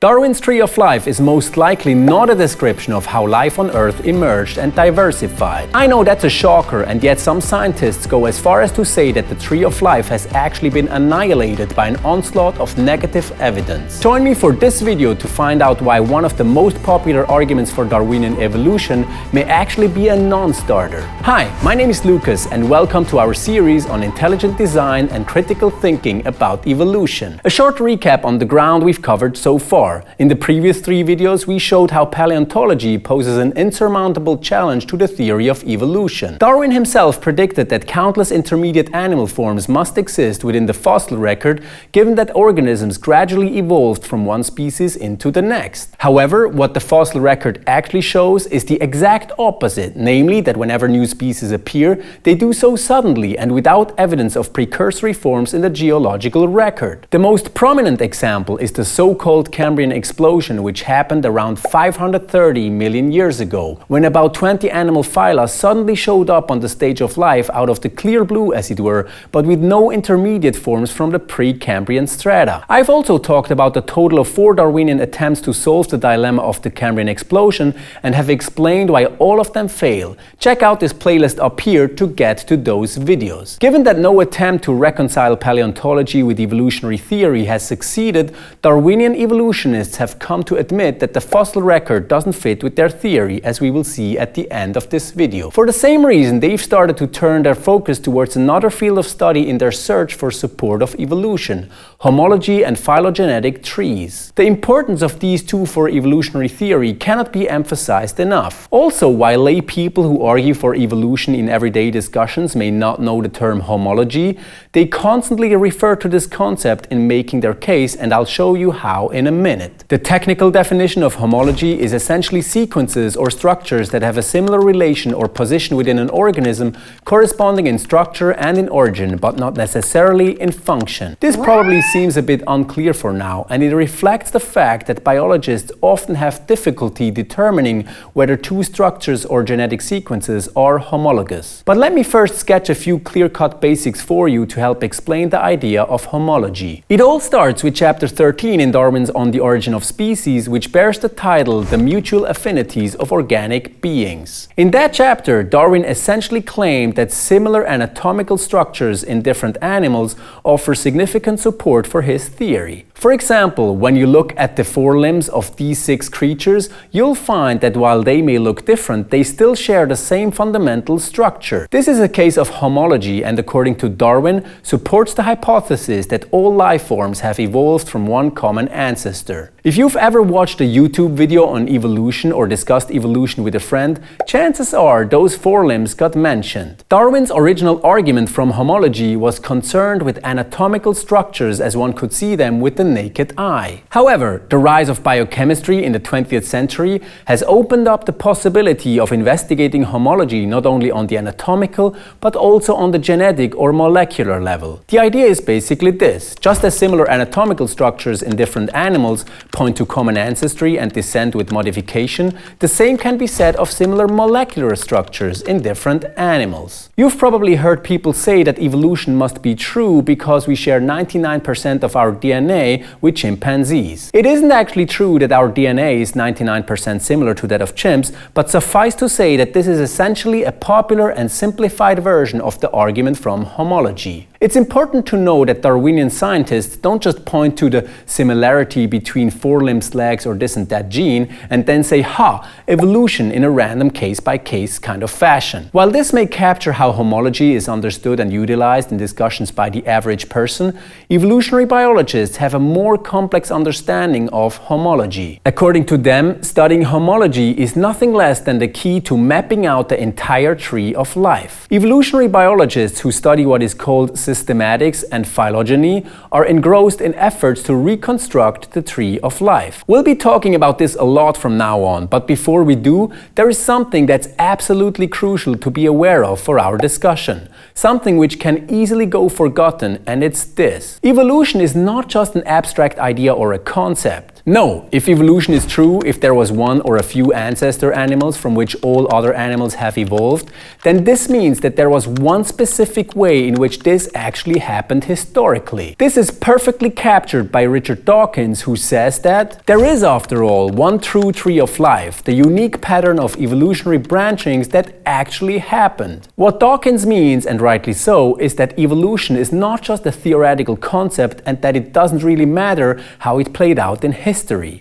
Darwin's tree of life is most likely not a description of how life on Earth emerged and diversified. I know that's a shocker, and yet some scientists go as far as to say that the tree of life has actually been annihilated by an onslaught of negative evidence. Join me for this video to find out why one of the most popular arguments for Darwinian evolution may actually be a non-starter. Hi, my name is Lucas and welcome to our series on intelligent design and critical thinking about evolution. A short recap on the ground we've covered so far. In the previous 3 videos, we showed how paleontology poses an insurmountable challenge to the theory of evolution. Darwin himself predicted that countless intermediate animal forms must exist within the fossil record, given that organisms gradually evolved from one species into the next. However, what the fossil record actually shows is the exact opposite, namely that whenever new species appear, they do so suddenly and without evidence of precursory forms in the geological record. The most prominent example is the so-called Cambrian explosion, which happened around 530 million years ago, when about 20 animal phyla suddenly showed up on the stage of life out of the clear blue, as it were, but with no intermediate forms from the Precambrian strata. I've also talked about a total of 4 Darwinian attempts to solve the dilemma of the Cambrian explosion and have explained why all of them fail. Check out this playlist up here to get to those videos. Given that no attempt to reconcile paleontology with evolutionary theory has succeeded, Darwinian evolutionists have come to admit that the fossil record doesn't fit with their theory, as we will see at the end of this video. For the same reason, they've started to turn their focus towards another field of study in their search for support of evolution: homology and phylogenetic trees. The importance of these two for evolutionary theory cannot be emphasized enough. Also, while lay people who argue for evolution in everyday discussions may not know the term homology, they constantly refer to this concept in making their case, and I'll show you how in a minute. The technical definition of homology is essentially sequences or structures that have a similar relation or position within an organism, corresponding in structure and in origin, but not necessarily in function. This probably seems a bit unclear for now, and it reflects the fact that biologists often have difficulty determining whether two structures or genetic sequences are homologous. But let me first sketch a few clear-cut basics for you to help explain the idea of homology. It all starts with chapter 13 in Darwin's On the Origin of Species, which bears the title The Mutual Affinities of Organic Beings. In that chapter, Darwin essentially claimed that similar anatomical structures in different animals offer significant support for his theory. For example, when you look at the forelimbs of these 6 creatures, you'll find that while they may look different, they still share the same fundamental structure. This is a case of homology, and according to Darwin, supports the hypothesis that all life forms have evolved from one common ancestor. If you've ever watched a YouTube video on evolution or discussed evolution with a friend, chances are those forelimbs got mentioned. Darwin's original argument from homology was concerned with anatomical structures as one could see them with the naked eye. However, the rise of biochemistry in the 20th century has opened up the possibility of investigating homology not only on the anatomical but also on the genetic or molecular level. The idea is basically this: just as similar anatomical structures in different animals point to common ancestry and descent with modification, the same can be said of similar molecular structures in different animals. You've probably heard people say that evolution must be true because we share 99% of our DNA with chimpanzees. It isn't actually true that our DNA is 99% similar to that of chimps, but suffice to say that this is essentially a popular and simplified version of the argument from homology. It's important to know that Darwinian scientists don't just point to the similarity between forelimbs, legs, or this and that gene and then say, ha, evolution in a random case-by-case kind of fashion. While this may capture how homology is understood and utilized in discussions by the average person, evolutionary biologists have a more complex understanding of homology. According to them, studying homology is nothing less than the key to mapping out the entire tree of life. Evolutionary biologists who study what is called systematics and phylogeny are engrossed in efforts to reconstruct the tree of life. We'll be talking about this a lot from now on, but before we do, there is something that's absolutely crucial to be aware of for our discussion. Something which can easily go forgotten, and it's this: evolution is not just an abstract idea or a concept. No, if evolution is true, if there was one or a few ancestor animals from which all other animals have evolved, then this means that there was one specific way in which this actually happened historically. This is perfectly captured by Richard Dawkins, who says that there is, after all, one true tree of life, the unique pattern of evolutionary branchings that actually happened. What Dawkins means, and rightly so, is that evolution is not just a theoretical concept and that it doesn't really matter how it played out in history.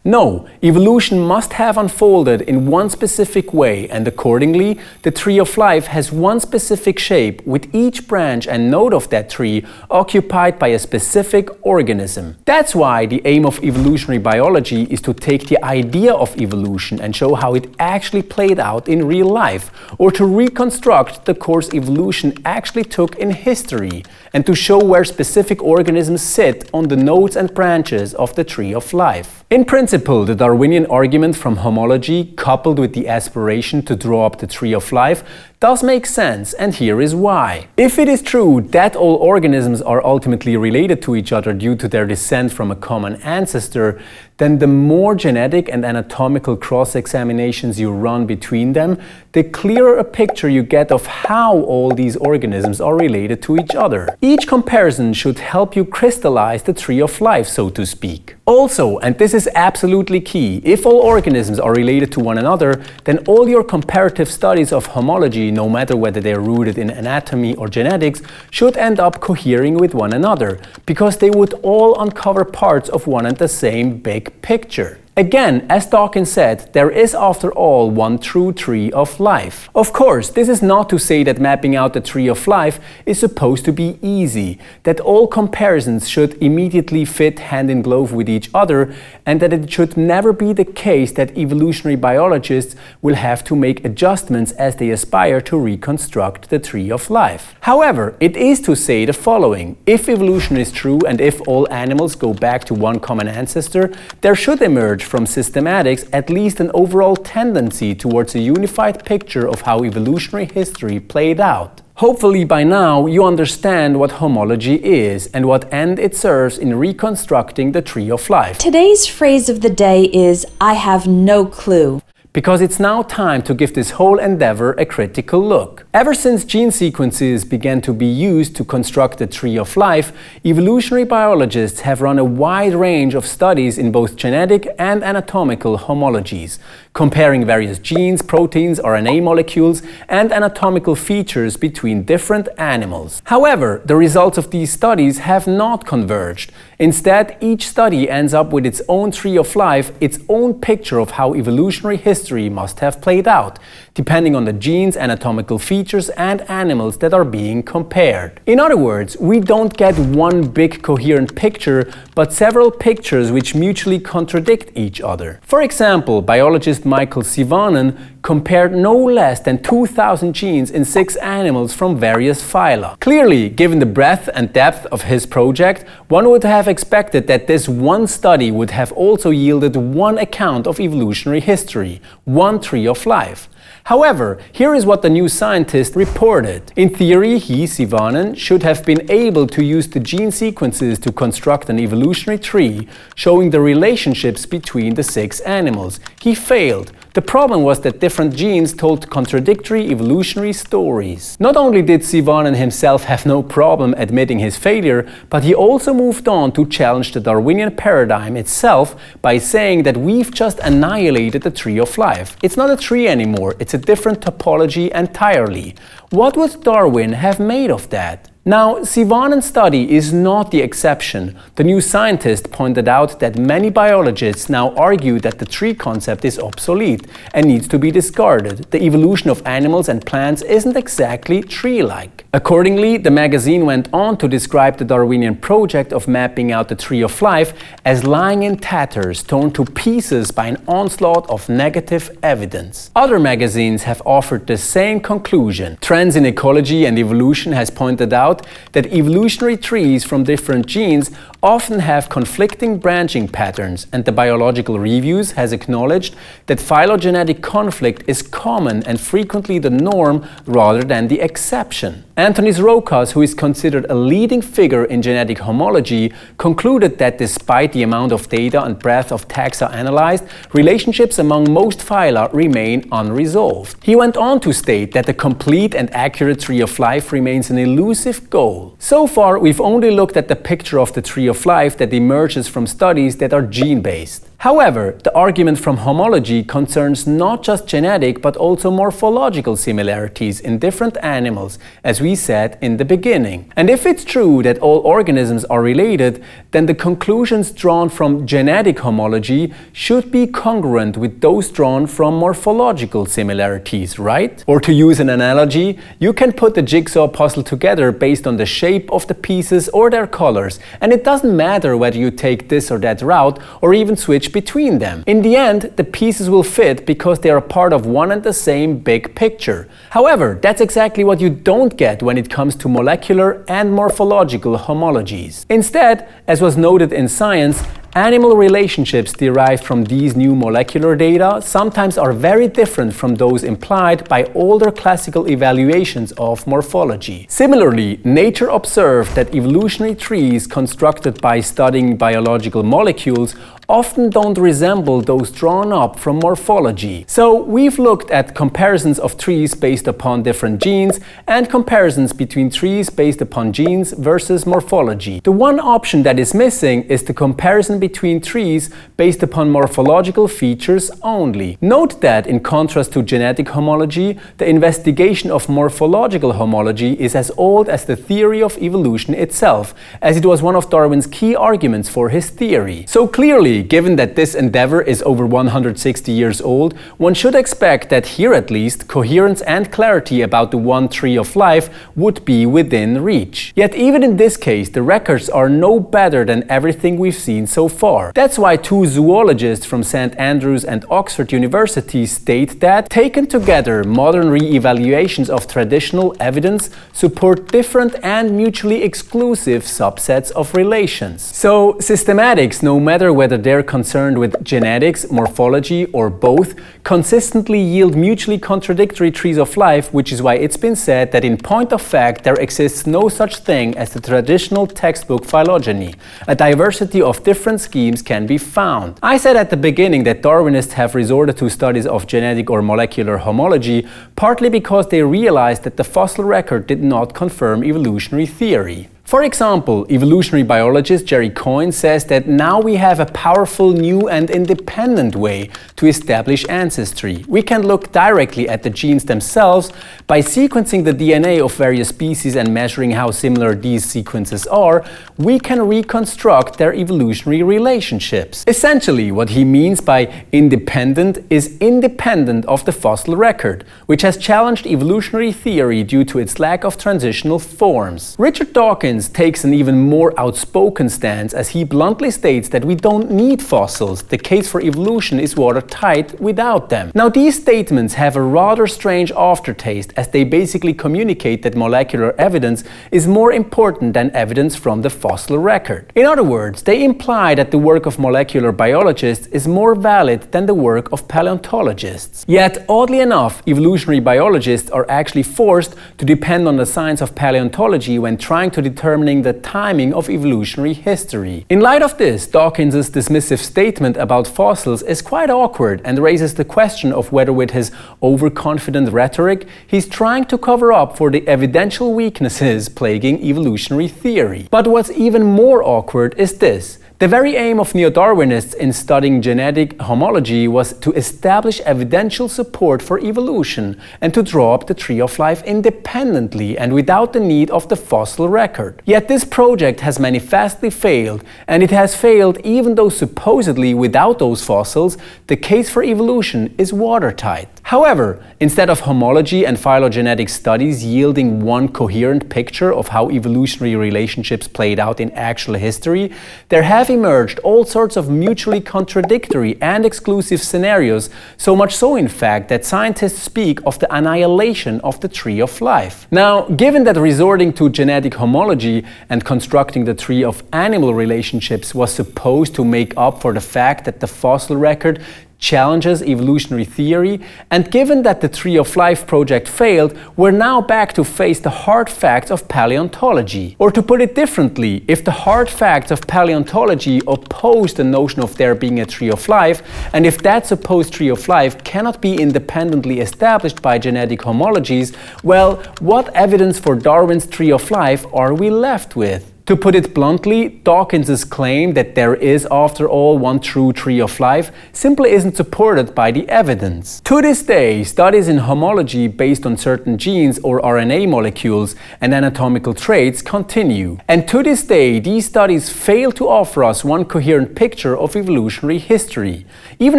No, evolution must have unfolded in one specific way, and accordingly, the tree of life has one specific shape, with each branch and node of that tree occupied by a specific organism. That's why the aim of evolutionary biology is to take the idea of evolution and show how it actually played out in real life, or to reconstruct the course evolution actually took in history, and to show where specific organisms sit on the nodes and branches of the tree of life. In principle, the Darwinian argument from homology, coupled with the aspiration to draw up the tree of life, does make sense, and here is why. If it is true that all organisms are ultimately related to each other due to their descent from a common ancestor, then the more genetic and anatomical cross-examinations you run between them, the clearer a picture you get of how all these organisms are related to each other. Each comparison should help you crystallize the tree of life, so to speak. Also, and this is absolutely key, if all organisms are related to one another, then all your comparative studies of homology, no matter whether they are rooted in anatomy or genetics, should end up cohering with one another, because they would all uncover parts of one and the same big picture. Again, as Dawkins said, there is after all one true tree of life. Of course, this is not to say that mapping out the tree of life is supposed to be easy, that all comparisons should immediately fit hand in glove with each other, and that it should never be the case that evolutionary biologists will have to make adjustments as they aspire to reconstruct the tree of life. However, it is to say the following: if evolution is true and if all animals go back to one common ancestor, there should emerge from systematics at least an overall tendency towards a unified picture of how evolutionary history played out. Hopefully by now you understand what homology is and what end it serves in reconstructing the tree of life. Today's phrase of the day is, "I have no clue." Because it's now time to give this whole endeavor a critical look. Ever since gene sequences began to be used to construct the tree of life, evolutionary biologists have run a wide range of studies in both genetic and anatomical homologies, comparing various genes, proteins, RNA molecules, and anatomical features between different animals. However, the results of these studies have not converged. Instead, each study ends up with its own tree of life, its own picture of how evolutionary history must have played out, depending on the genes, anatomical features, and animals that are being compared. In other words, we don't get one big coherent picture, but several pictures which mutually contradict each other. For example, biologist Michael Sivanen compared no less than 2,000 genes in 6 animals from various phyla. Clearly, given the breadth and depth of his project, one would have expected that this one study would have also yielded one account of evolutionary history, one tree of life. However, here is what the New Scientist reported. In theory, he, Sivanen, should have been able to use the gene sequences to construct an evolutionary tree showing the relationships between the 6 animals. He failed. The problem was that different genes told contradictory evolutionary stories. Not only did Sivanen himself have no problem admitting his failure, but he also moved on to challenge the Darwinian paradigm itself by saying that we've just annihilated the tree of life. It's not a tree anymore, it's a different topology entirely. What would Darwin have made of that? Now, Sivanen's study is not the exception. The New Scientist pointed out that many biologists now argue that the tree concept is obsolete and needs to be discarded. The evolution of animals and plants isn't exactly tree-like. Accordingly, the magazine went on to describe the Darwinian project of mapping out the tree of life as lying in tatters, torn to pieces by an onslaught of negative evidence. Other magazines have offered the same conclusion. Trends in ecology and evolution has pointed out out that evolutionary trees from different genes often have conflicting branching patterns, and the Biological Reviews has acknowledged that phylogenetic conflict is common and frequently the norm rather than the exception. Antonis Rokas, who is considered a leading figure in genetic homology, concluded that despite the amount of data and breadth of taxa analyzed, relationships among most phyla remain unresolved. He went on to state that the complete and accurate tree of life remains an elusive goal. So far, we've only looked at the picture of the tree of life that emerges from studies that are gene-based. However, the argument from homology concerns not just genetic but also morphological similarities in different animals, as we said in the beginning. And if it's true that all organisms are related, then the conclusions drawn from genetic homology should be congruent with those drawn from morphological similarities, right? Or to use an analogy, you can put the jigsaw puzzle together based on the shape of the pieces or their colors, and it doesn't matter whether you take this or that route or even switch between them. In the end, the pieces will fit because they are part of one and the same big picture. However, that's exactly what you don't get when it comes to molecular and morphological homologies. Instead, as was noted in Science, animal relationships derived from these new molecular data sometimes are very different from those implied by older classical evaluations of morphology. Similarly, nature observed that evolutionary trees constructed by studying biological molecules often don't resemble those drawn up from morphology. So we've looked at comparisons of trees based upon different genes and comparisons between trees based upon genes versus morphology. The one option that is missing is the comparison between trees based upon morphological features only. Note that in contrast to genetic homology, the investigation of morphological homology is as old as the theory of evolution itself, as it was one of Darwin's key arguments for his theory. So clearly, given that this endeavor is over 160 years old, one should expect that here at least, coherence and clarity about the one tree of life would be within reach. Yet even in this case, the records are no better than everything we've seen so far. That's why two zoologists from St. Andrews and Oxford University state that, taken together, modern re-evaluations of traditional evidence support different and mutually exclusive subsets of relations. So, systematics, no matter whether they're concerned with genetics, morphology, or both, consistently yield mutually contradictory trees of life, which is why it's been said that in point of fact there exists no such thing as the traditional textbook phylogeny. A diversity of different schemes can be found. I said at the beginning that Darwinists have resorted to studies of genetic or molecular homology partly because they realized that the fossil record did not confirm evolutionary theory. For example, evolutionary biologist Jerry Coyne says that now we have a powerful new and independent way to establish ancestry. We can look directly at the genes themselves by sequencing the DNA of various species and measuring how similar these sequences are. We can reconstruct their evolutionary relationships. Essentially, what he means by independent is independent of the fossil record, which has challenged evolutionary theory due to its lack of transitional forms. Richard Dawkins takes an even more outspoken stance as he bluntly states that we don't need fossils. The case for evolution is watertight without them. Now, these statements have a rather strange aftertaste as they basically communicate that molecular evidence is more important than evidence from the fossil record. In other words, they imply that the work of molecular biologists is more valid than the work of paleontologists. Yet, oddly enough, evolutionary biologists are actually forced to depend on the science of paleontology when trying to determining the timing of evolutionary history. In light of this, Dawkins' dismissive statement about fossils is quite awkward and raises the question of whether with his overconfident rhetoric, he's trying to cover up for the evidential weaknesses plaguing evolutionary theory. But what's even more awkward is this. The very aim of neo-Darwinists in studying genetic homology was to establish evidential support for evolution and to draw up the tree of life independently and without the need of the fossil record. Yet this project has manifestly failed, and it has failed even though supposedly without those fossils, the case for evolution is watertight. However, instead of homology and phylogenetic studies yielding one coherent picture of how evolutionary relationships played out in actual history, there have have emerged all sorts of mutually contradictory and exclusive scenarios, so much so in fact that scientists speak of the annihilation of the tree of life. Now, given that resorting to genetic homology and constructing the tree of animal relationships was supposed to make up for the fact that the fossil record challenges evolutionary theory, and given that the Tree of Life project failed, we're now back to face the hard facts of paleontology. Or to put it differently, if the hard facts of paleontology oppose the notion of there being a Tree of Life, and if that supposed Tree of Life cannot be independently established by genetic homologies, well, what evidence for Darwin's Tree of Life are we left with? To put it bluntly, Dawkins's claim that there is, after all, one true tree of life simply isn't supported by the evidence. To this day, studies in homology based on certain genes or RNA molecules and anatomical traits continue. And to this day, these studies fail to offer us one coherent picture of evolutionary history, even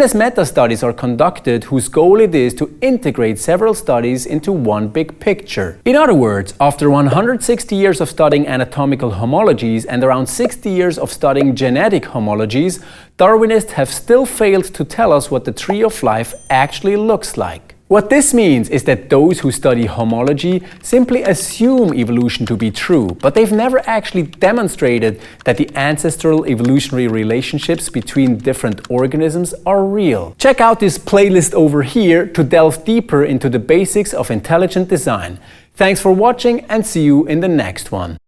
as meta-studies are conducted whose goal it is to integrate several studies into one big picture. In other words, after 160 years of studying anatomical homology and around 60 years of studying genetic homologies, Darwinists have still failed to tell us what the tree of life actually looks like. What this means is that those who study homology simply assume evolution to be true, but they've never actually demonstrated that the ancestral evolutionary relationships between different organisms are real. Check out this playlist over here to delve deeper into the basics of intelligent design. Thanks for watching and see you in the next one.